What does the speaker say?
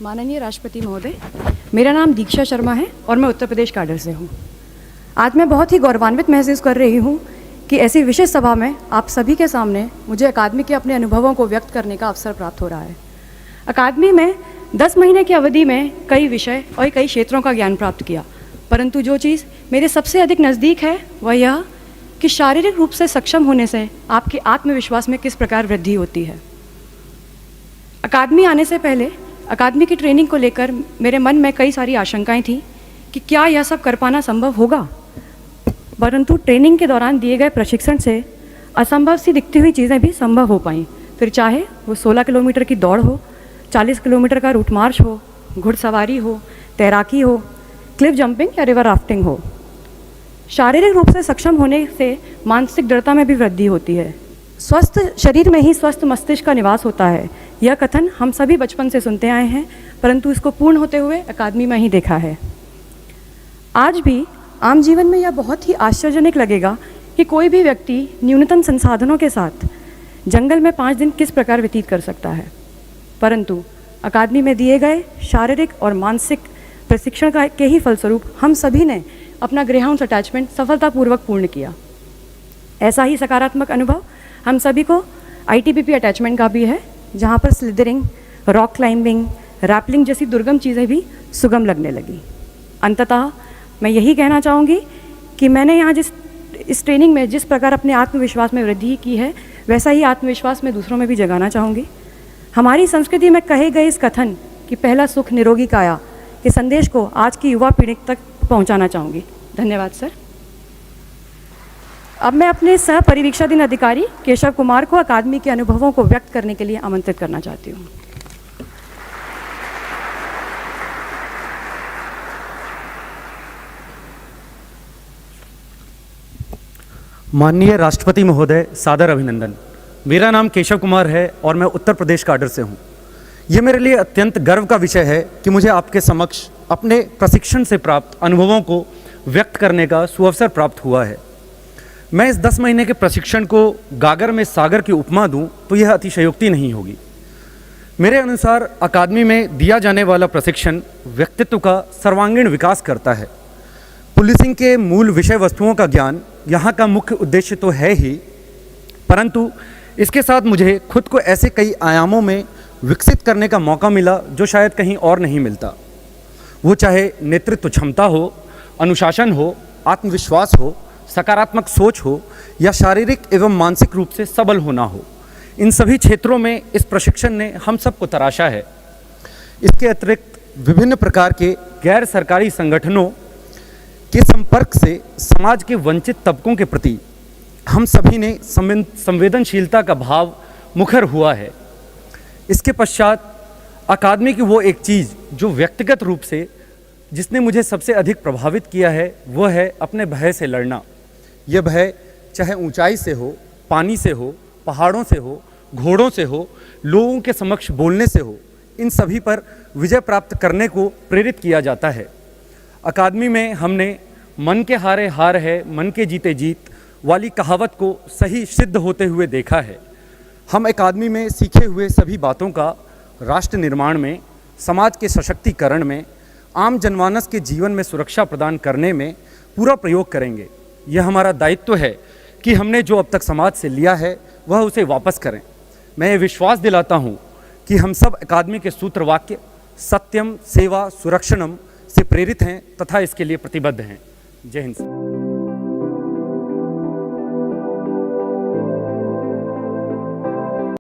माननीय राष्ट्रपति महोदय, मेरा नाम दीक्षा शर्मा है और मैं उत्तर प्रदेश कैडर से हूँ। आज मैं बहुत ही गौरवान्वित महसूस कर रही हूँ कि ऐसी विशेष सभा में आप सभी के सामने मुझे अकादमी के अपने अनुभवों को व्यक्त करने का अवसर प्राप्त हो रहा है। अकादमी में 10 महीने की अवधि में कई विषय और कई क्षेत्रों का ज्ञान प्राप्त किया, परंतु जो चीज़ मेरे सबसे अधिक नज़दीक है वह यह कि शारीरिक रूप से सक्षम होने से आपके आत्मविश्वास में किस प्रकार वृद्धि होती है। अकादमी आने से पहले अकादमी की ट्रेनिंग को लेकर मेरे मन में कई सारी आशंकाएं थी कि क्या यह सब कर पाना संभव होगा, परंतु ट्रेनिंग के दौरान दिए गए प्रशिक्षण से असंभव सी दिखती हुई चीज़ें भी संभव हो पाईं। फिर चाहे वो 16 किलोमीटर की दौड़ हो, 40 किलोमीटर का रूट मार्च हो, घुड़सवारी हो, तैराकी हो, क्लिफ जंपिंग या रिवर राफ्टिंग हो। शारीरिक रूप से सक्षम होने से मानसिक दृढ़ता में भी वृद्धि होती है। स्वस्थ शरीर में ही स्वस्थ मस्तिष्क का निवास होता है। यह कथन हम सभी बचपन से सुनते आए हैं, परंतु इसको पूर्ण होते हुए अकादमी में ही देखा है। आज भी आम जीवन में यह बहुत ही आश्चर्यजनक लगेगा कि कोई भी व्यक्ति न्यूनतम संसाधनों के साथ जंगल में 5 दिन किस प्रकार व्यतीत कर सकता है, परंतु अकादमी में दिए गए शारीरिक और मानसिक प्रशिक्षण के ही फलस्वरूप हम सभी ने अपना ग्रेहाउंड्स अटैचमेंट सफलतापूर्वक पूर्ण किया। ऐसा ही सकारात्मक अनुभव हम सभी को ITBP अटैचमेंट का भी है, जहाँ पर स्लिदरिंग, रॉक क्लाइंबिंग, रैपलिंग जैसी दुर्गम चीज़ें भी सुगम लगने लगी। अंततः मैं यही कहना चाहूँगी कि मैंने यहाँ इस ट्रेनिंग में जिस प्रकार अपने आत्मविश्वास में वृद्धि की है, वैसा ही आत्मविश्वास मैं दूसरों में भी जगाना चाहूँगी। हमारी संस्कृति में कहे गए इस कथन कि पहला सुख निरोगी काया के संदेश को आज की युवा पीढ़ी तक पहुँचाना चाहूँगी। धन्यवाद सर। अब मैं अपने सह परिवीक्षाधीन अधिकारी केशव कुमार को अकादमी के अनुभवों को व्यक्त करने के लिए आमंत्रित करना चाहती हूँ। माननीय राष्ट्रपति महोदय, सादर अभिनंदन। मेरा नाम केशव कुमार है और मैं उत्तर प्रदेश कैडर से हूँ। ये मेरे लिए अत्यंत गर्व का विषय है कि मुझे आपके समक्ष अपने प्रशिक्षण से प्राप्त अनुभवों को व्यक्त करने का सुअवसर प्राप्त हुआ है। मैं इस 10 महीने के प्रशिक्षण को गागर में सागर की उपमा दूं तो यह अतिशयोक्ति नहीं होगी। मेरे अनुसार अकादमी में दिया जाने वाला प्रशिक्षण व्यक्तित्व का सर्वांगीण विकास करता है। पुलिसिंग के मूल विषय वस्तुओं का ज्ञान यहाँ का मुख्य उद्देश्य तो है ही, परंतु इसके साथ मुझे खुद को ऐसे कई आयामों में विकसित करने का मौका मिला जो शायद कहीं और नहीं मिलता। वो चाहे नेतृत्व क्षमता हो, अनुशासन हो, आत्मविश्वास हो, सकारात्मक सोच हो या शारीरिक एवं मानसिक रूप से सबल होना हो, इन सभी क्षेत्रों में इस प्रशिक्षण ने हम सबको तराशा है। इसके अतिरिक्त विभिन्न प्रकार के गैर सरकारी संगठनों के संपर्क से समाज के वंचित तबकों के प्रति हम सभी ने संवेदनशीलता का भाव मुखर हुआ है। इसके पश्चात अकादमी की वो एक चीज़ जो व्यक्तिगत रूप से जिसने मुझे सबसे अधिक प्रभावित किया है वह है अपने भय से लड़ना। यह भय चाहे ऊंचाई से हो, पानी से हो, पहाड़ों से हो, घोड़ों से हो, लोगों के समक्ष बोलने से हो, इन सभी पर विजय प्राप्त करने को प्रेरित किया जाता है। अकादमी में हमने मन के हारे हार है, मन के जीते जीत वाली कहावत को सही सिद्ध होते हुए देखा है। हम अकादमी में सीखे हुए सभी बातों का राष्ट्र निर्माण में, समाज के सशक्तिकरण में, आम जनमानस के जीवन में सुरक्षा प्रदान करने में पूरा प्रयोग करेंगे। यह हमारा दायित्व है कि हमने जो अब तक समाज से लिया है वह उसे वापस करें। मैं ये विश्वास दिलाता हूँ कि हम सब अकादमी के सूत्र वाक्य सत्यम सेवा सुरक्षणम से प्रेरित हैं तथा इसके लिए प्रतिबद्ध हैं। जय हिंद।